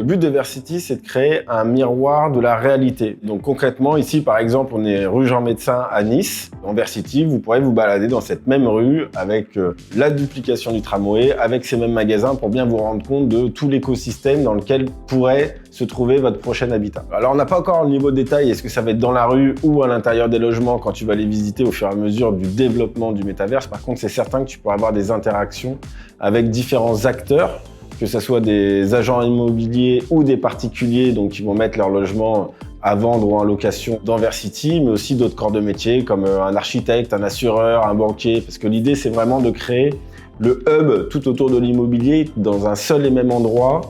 but de Versity, c'est de créer un miroir de la réalité. Donc concrètement, ici par exemple, on est rue Jean Médecin à Nice. Dans Versity, vous pourrez vous balader dans cette même rue avec la duplication du tramway, avec ces mêmes magasins pour bien vous rendre compte de tout l'écosystème dans lequel pourrait se trouver votre prochain habitat. Alors on n'a pas encore le niveau de détail, est-ce que ça va être dans la rue ou à l'intérieur des logements quand tu vas les visiter au fur et à mesure du développement du métaverse. Par contre, c'est certain que tu pourras avoir des interactions avec différents acteurs, que ce soit des agents immobiliers ou des particuliers donc qui vont mettre leur logement à vendre ou en location dans Versity, mais aussi d'autres corps de métier comme un architecte, un assureur, un banquier, parce que l'idée c'est vraiment de créer le hub tout autour de l'immobilier dans un seul et même endroit.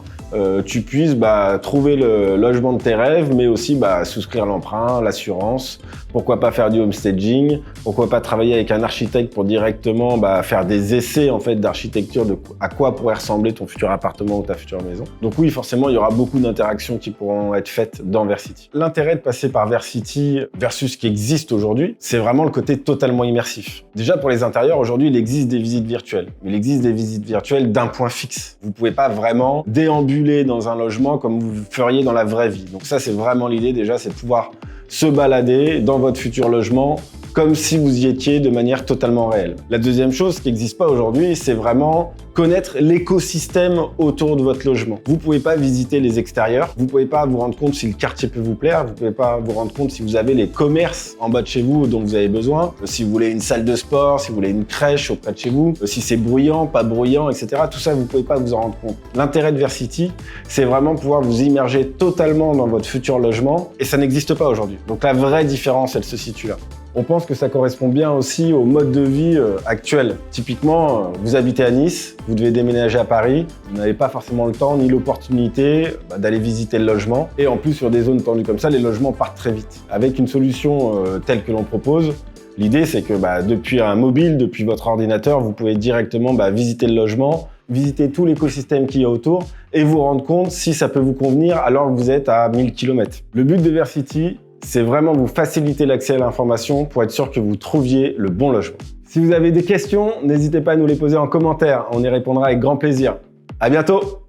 Tu puisses trouver le logement de tes rêves, mais aussi souscrire l'emprunt, l'assurance, pourquoi pas faire du homestaging, pourquoi pas travailler avec un architecte pour directement faire des essais en fait d'architecture de à quoi pourrait ressembler ton futur appartement ou ta future maison. Donc oui, forcément, il y aura beaucoup d'interactions qui pourront être faites dans Versity. L'intérêt de passer par Versity versus ce qui existe aujourd'hui, c'est vraiment le côté totalement immersif. Déjà pour les intérieurs, aujourd'hui, il existe des visites virtuelles, mais il existe des visites virtuelles d'un point fixe. Vous pouvez pas vraiment déambuler dans un logement comme vous feriez dans la vraie vie. Donc ça, c'est vraiment l'idée déjà, c'est de pouvoir se balader dans votre futur logement comme si vous y étiez de manière totalement réelle. La deuxième chose qui n'existe pas aujourd'hui, c'est vraiment connaître l'écosystème autour de votre logement. Vous pouvez pas visiter les extérieurs, vous pouvez pas vous rendre compte si le quartier peut vous plaire, vous pouvez pas vous rendre compte si vous avez les commerces en bas de chez vous dont vous avez besoin, si vous voulez une salle de sport, si vous voulez une crèche auprès de chez vous, si c'est bruyant, pas bruyant, etc. Tout ça, vous pouvez pas vous en rendre compte. L'intérêt de Versity, c'est vraiment pouvoir vous immerger totalement dans votre futur logement et ça n'existe pas aujourd'hui. Donc la vraie différence, elle se situe là. On pense que ça correspond bien aussi au mode de vie actuel. Typiquement, vous habitez à Nice, vous devez déménager à Paris, vous n'avez pas forcément le temps ni l'opportunité d'aller visiter le logement. Et en plus, sur des zones tendues comme ça, les logements partent très vite. Avec une solution telle que l'on propose, l'idée c'est que depuis un mobile, depuis votre ordinateur, vous pouvez directement visiter le logement, visiter tout l'écosystème qu'il y a autour et vous rendre compte si ça peut vous convenir alors que vous êtes à 1000 km. Le but de Versity, c'est vraiment vous faciliter l'accès à l'information pour être sûr que vous trouviez le bon logement. Si vous avez des questions, n'hésitez pas à nous les poser en commentaire, on y répondra avec grand plaisir. À bientôt!